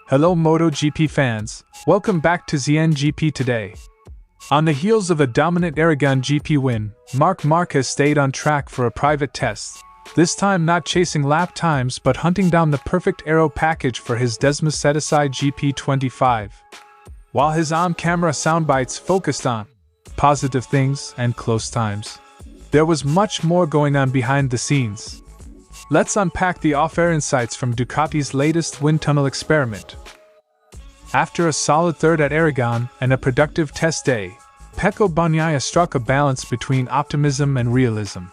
Hello Moto GP fans, welcome back to ZN GP today. On the heels of a dominant Aragon GP win, Marc Márquez stayed on track for a private test, this time not chasing lap times but hunting down the perfect aero package for his Desmosedici GP25. While his on-camera soundbites focused on positive things and close times, there was much more going on behind the scenes. Let's unpack the off-air insights from Ducati's latest wind tunnel experiment. After a solid third at Aragon and a productive test day, Pecco Bagnaia struck a balance between optimism and realism.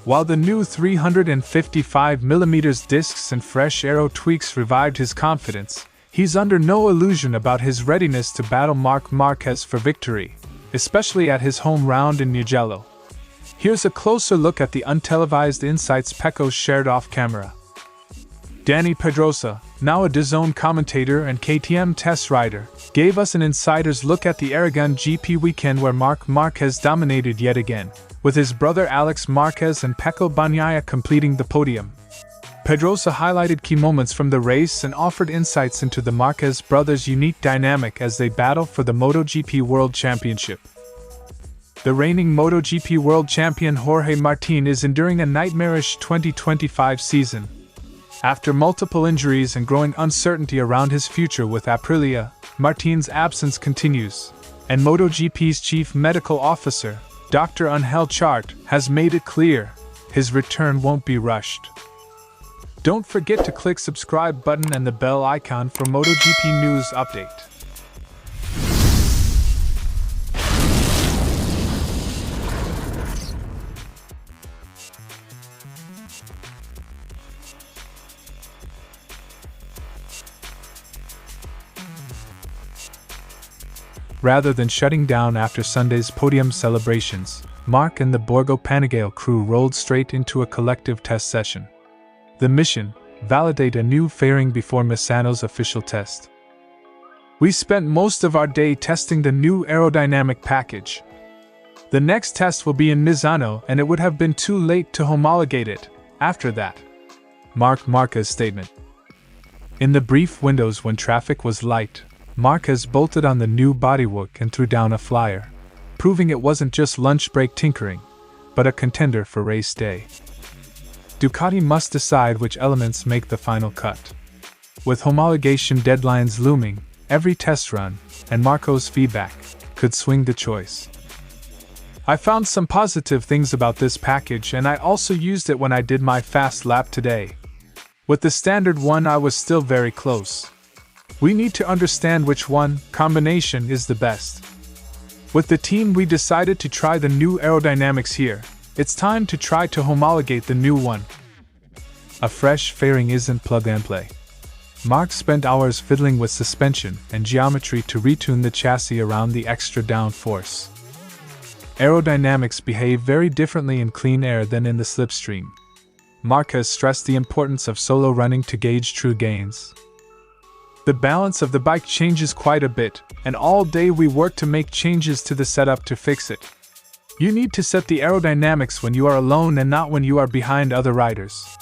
While the new 355mm discs and fresh aero tweaks revived his confidence, he's under no illusion about his readiness to battle Marc Márquez for victory, especially at his home round in Mugello. Here's a closer look at the untelevised insights Pecco shared off-camera. Danny Pedrosa, now a DAZN commentator and KTM test rider, gave us an insider's look at the Aragon GP weekend where Marc Márquez dominated yet again, with his brother Alex Marquez and Pecco Bagnaia completing the podium. Pedrosa highlighted key moments from the race and offered insights into the Marquez brothers' unique dynamic as they battle for the Moto GP World Championship. The reigning MotoGP World Champion Jorge Martin is enduring a nightmarish 2025 season. After multiple injuries and growing uncertainty around his future with Aprilia, Martin's absence continues, and MotoGP's chief medical officer, Dr. Angel Chart, has made it clear his return won't be rushed. Don't forget to click subscribe button and the bell icon for MotoGP news update. Rather than shutting down after Sunday's podium celebrations, Marc and the Borgo Panigale crew rolled straight into a collective test session. The mission: validate a new fairing before Misano's official test. We spent most of our day testing the new aerodynamic package. The next test will be in Misano and it would have been too late to homologate it after that. Marc Márquez's statement. In the brief windows when traffic was light, Márquez bolted on the new bodywork and threw down a flyer, proving it wasn't just lunch break tinkering, but a contender for race day. Ducati must decide which elements make the final cut. With homologation deadlines looming, every test run, and Marco's feedback, could swing the choice. I found some positive things about this package and I also used it when I did my fast lap today. With the standard one I was still very close. We need to understand which combination is the best. With the team we decided to try the new aerodynamics here. It's time to try to homologate the new one. A fresh fairing isn't plug and play. Marc spent hours fiddling with suspension and geometry to retune the chassis around the extra downforce. Aerodynamics behave very differently in clean air than in the slipstream. Márquez stressed the importance of solo running to gauge true gains. The balance of the bike changes quite a bit, and all day we work to make changes to the setup to fix it. You need to set the aerodynamics when you are alone and not when you are behind other riders.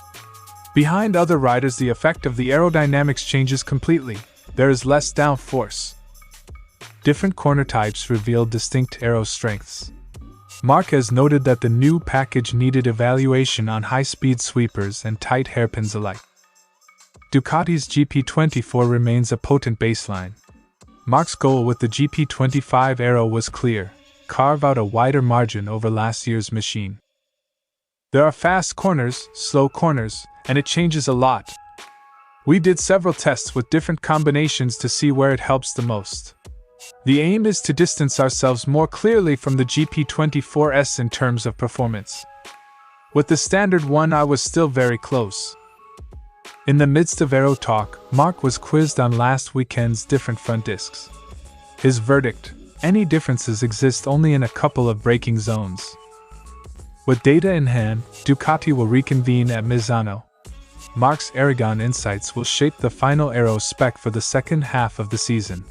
Behind other riders the effect of the aerodynamics changes completely, there is less downforce. Different corner types reveal distinct aero strengths. Márquez noted that the new package needed evaluation on high-speed sweepers and tight hairpins alike. Ducati's GP24 remains a potent baseline. Marc's goal with the GP25 aero was clear: carve out a wider margin over last year's machine. There are fast corners, slow corners, and it changes a lot. We did several tests with different combinations to see where it helps the most. The aim is to distance ourselves more clearly from the GP24S in terms of performance. With the standard one I was still very close. In the midst of aero talk, Marc was quizzed on last weekend's different front discs. His verdict: any differences exist only in a couple of braking zones. With data in hand, Ducati will reconvene at Misano. Marc's Aragon insights will shape the final aero spec for the second half of the season.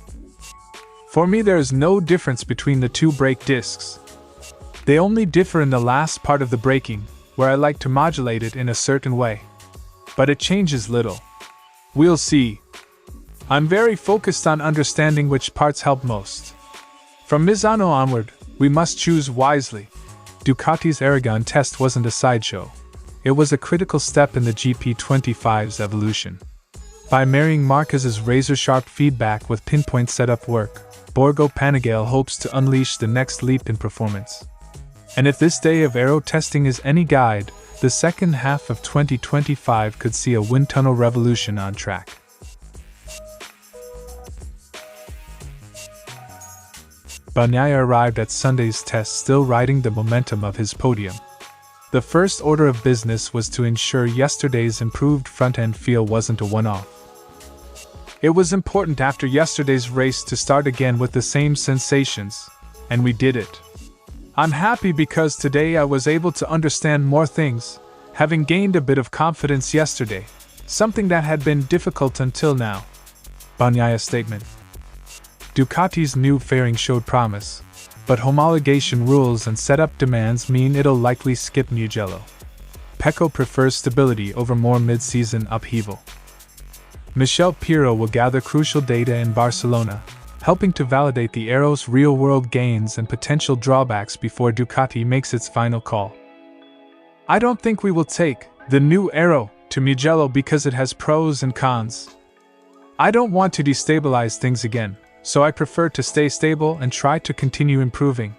For me there is no difference between the two brake discs. They only differ in the last part of the braking, where I like to modulate it in a certain way. But it changes little. We'll see. I'm very focused on understanding which parts help most. From Misano onward, we must choose wisely. Ducati's Aragon test wasn't a sideshow. It was a critical step in the GP25's evolution. By marrying Marquez's razor-sharp feedback with pinpoint setup work, Borgo Panigale hopes to unleash the next leap in performance. And if this day of aero testing is any guide, the second half of 2025 could see a wind tunnel revolution on track. Bagnaia arrived at Sunday's test still riding the momentum of his podium. The first order of business was to ensure yesterday's improved front-end feel wasn't a one-off. It was important after yesterday's race to start again with the same sensations, and we did it. I'm happy because today I was able to understand more things, having gained a bit of confidence yesterday, something that had been difficult until now. Bagnaia's statement. Ducati's new fairing showed promise, but homologation rules and setup demands mean it'll likely skip Mugello. Pecco prefers stability over more mid-season upheaval. Michel Pirro will gather crucial data in Barcelona, helping to validate the aero's real-world gains and potential drawbacks before Ducati makes its final call. I don't think we will take the new aero to Mugello because it has pros and cons. I don't want to destabilize things again, so I prefer to stay stable and try to continue improving.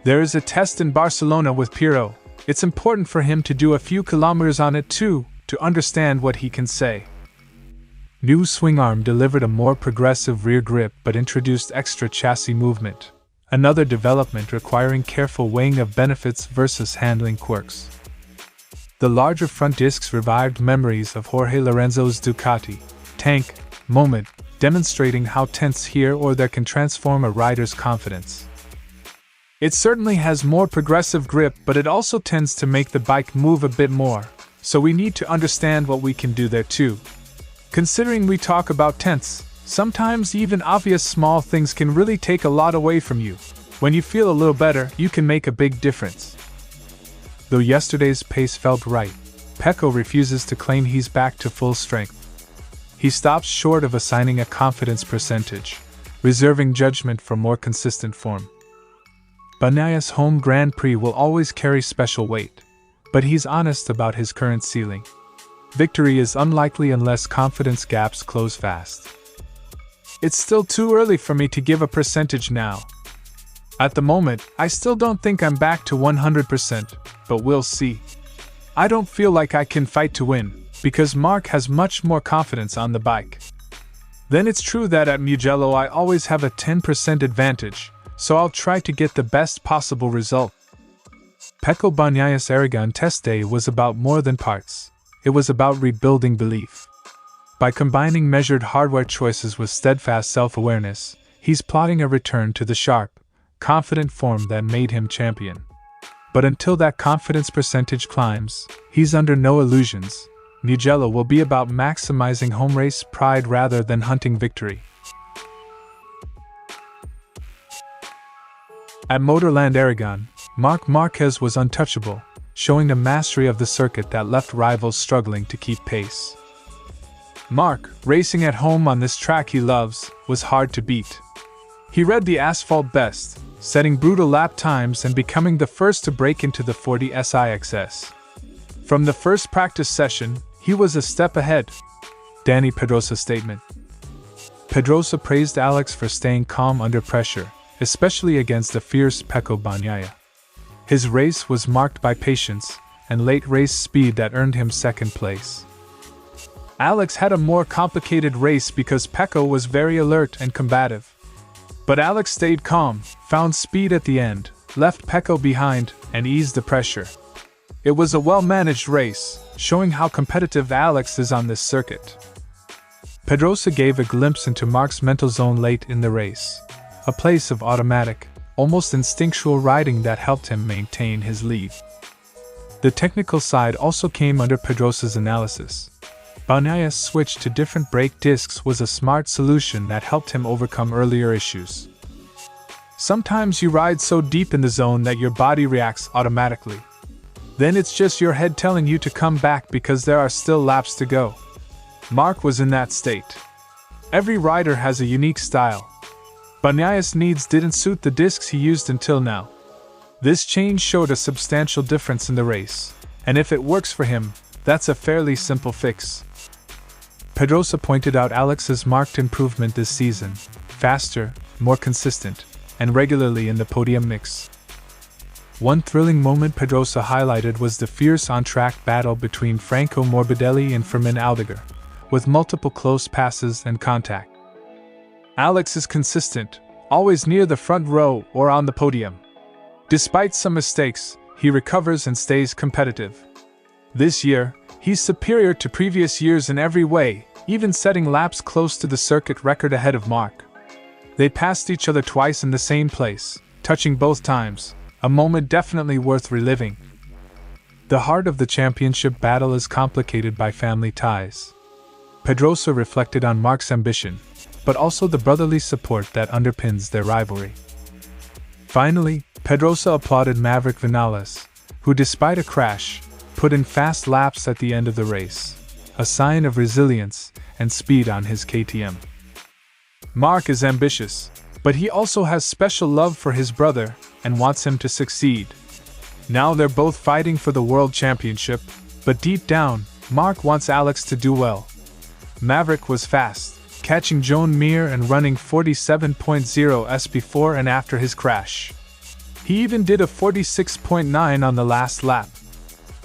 There is a test in Barcelona with Pirro. It's important for him to do a few kilometers on it too, to understand what he can say. New swing arm delivered a more progressive rear grip but introduced extra chassis movement, another development requiring careful weighing of benefits versus handling quirks. The larger front discs revived memories of Jorge Lorenzo's Ducati tank moment, demonstrating how tense here or there can transform a rider's confidence. It certainly has more progressive grip, but it also tends to make the bike move a bit more, so we need to understand what we can do there too. Considering we talk about tense, sometimes even obvious small things can really take a lot away from you. When you feel a little better, you can make a big difference. Though yesterday's pace felt right, Pecco refuses to claim he's back to full strength. He stops short of assigning a confidence percentage, reserving judgment for more consistent form. Bagnaia's home Grand Prix will always carry special weight, but he's honest about his current ceiling. Victory is unlikely unless confidence gaps close fast. It's still too early for me to give a percentage now. At the moment, I still don't think I'm back to 100%, but we'll see. I don't feel like I can fight to win, because Marc has much more confidence on the bike. Then it's true that at Mugello I always have a 10% advantage, so I'll try to get the best possible result. Pecco Bagnaia's Aragon test day was about more than parts. It was about rebuilding belief. By combining measured hardware choices with steadfast self-awareness, he's plotting a return to the sharp, confident form that made him champion. But until that confidence percentage climbs, he's under no illusions. Mugello will be about maximizing home race pride rather than hunting victory. At Motorland Aragon, Marc Márquez was untouchable, showing a mastery of the circuit that left rivals struggling to keep pace. Marc, racing at home on this track he loves, was hard to beat. He read the asphalt best, setting brutal lap times and becoming the first to break into the 40 SIXS. From the first practice session, he was a step ahead. Danny Pedrosa's statement. Pedrosa praised Alex for staying calm under pressure, especially against the fierce Pecco Bagnaia. His race was marked by patience and late race speed that earned him second place. Alex had a more complicated race because Pecco was very alert and combative. But Alex stayed calm, found speed at the end, left Pecco behind, and eased the pressure. It was a well-managed race, showing how competitive Alex is on this circuit. Pedrosa gave a glimpse into Marc's mental zone late in the race, a place of automatic, almost instinctual riding that helped him maintain his lead. The technical side also came under Pedrosa's analysis. Bagnaia's switch to different brake discs was a smart solution that helped him overcome earlier issues. Sometimes you ride so deep in the zone that your body reacts automatically. Then it's just your head telling you to come back because there are still laps to go. Marc was in that state. Every rider has a unique style. Bagnaia's needs didn't suit the discs he used until now. This change showed a substantial difference in the race, and if it works for him, that's a fairly simple fix. Pedrosa pointed out Alex's marked improvement this season: faster, more consistent, and regularly in the podium mix. One thrilling moment Pedrosa highlighted was the fierce on-track battle between Franco Morbidelli and Fermin Aldeguer, with multiple close passes and contact. Alex is consistent, always near the front row or on the podium. Despite some mistakes, he recovers and stays competitive. This year, he's superior to previous years in every way, even setting laps close to the circuit record ahead of Marc. They passed each other twice in the same place, touching both times, a moment definitely worth reliving. The heart of the championship battle is complicated by family ties. Pedrosa reflected on Marc's ambition, but also the brotherly support that underpins their rivalry. Finally, Pedrosa applauded Maverick Viñales, who despite a crash, put in fast laps at the end of the race, a sign of resilience and speed on his KTM. Marc is ambitious, but he also has special love for his brother and wants him to succeed. Now they're both fighting for the World Championship, but deep down, Marc wants Alex to do well. Maverick was fast, catching Joan Mir and running 47.0s before and after his crash. He even did a 46.9 on the last lap.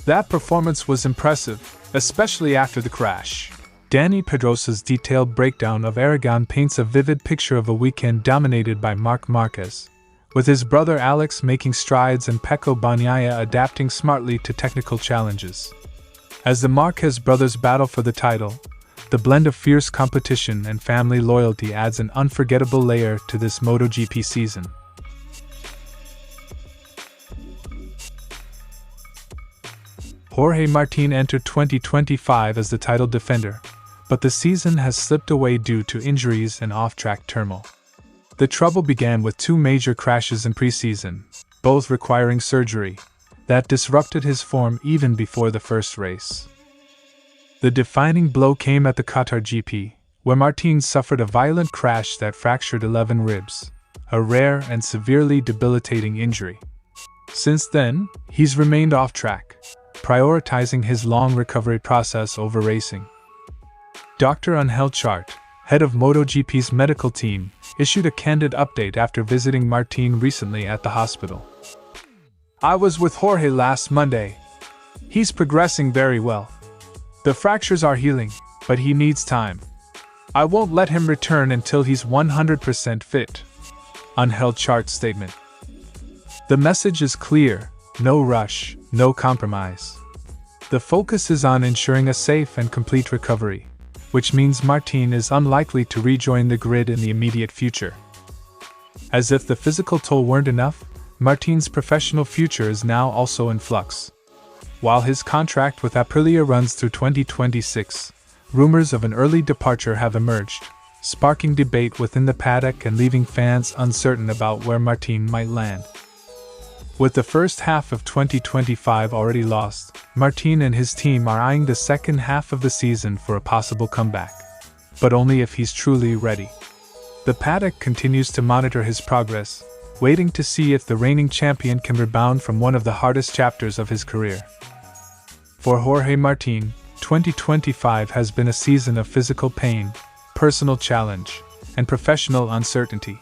That performance was impressive, especially after the crash. Danny Pedrosa's detailed breakdown of Aragon paints a vivid picture of a weekend dominated by Marc Márquez, with his brother Alex making strides and Pecco Bagnaia adapting smartly to technical challenges. As the Marquez brothers battle for the title, the blend of fierce competition and family loyalty adds an unforgettable layer to this Moto GP season. Jorge Martin entered 2025 as the title defender, but the season has slipped away due to injuries and off-track turmoil. The trouble began with two major crashes in pre-season, both requiring surgery, that disrupted his form even before the first race. The defining blow came at the Qatar GP, where Martin suffered a violent crash that fractured 11 ribs, a rare and severely debilitating injury. Since then, he's remained off track, prioritizing his long recovery process over racing. Dr. Angel Chart, head of MotoGP's medical team, issued a candid update after visiting Martin recently at the hospital. "I was with Jorge last Monday. He's progressing very well. The fractures are healing, but he needs time. I won't let him return until he's 100% fit." Angel Chart's statement. The message is clear: no rush, no compromise. The focus is on ensuring a safe and complete recovery, which means Martin is unlikely to rejoin the grid in the immediate future. As if the physical toll weren't enough, Martin's professional future is now also in flux. While his contract with Aprilia runs through 2026, rumors of an early departure have emerged, sparking debate within the paddock and leaving fans uncertain about where Martin might land. With the first half of 2025 already lost, Martin and his team are eyeing the second half of the season for a possible comeback, but only if he's truly ready. The paddock continues to monitor his progress, waiting to see if the reigning champion can rebound from one of the hardest chapters of his career. For Jorge Martin, 2025 has been a season of physical pain, personal challenge, and professional uncertainty.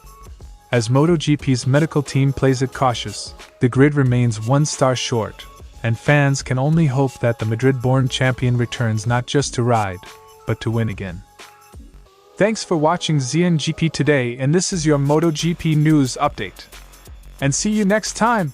As MotoGP's medical team plays it cautious, the grid remains one star short, and fans can only hope that the Madrid-born champion returns not just to ride, but to win again. Thanks for watching ZNGP today, and this is your MotoGP news update. And see you next time!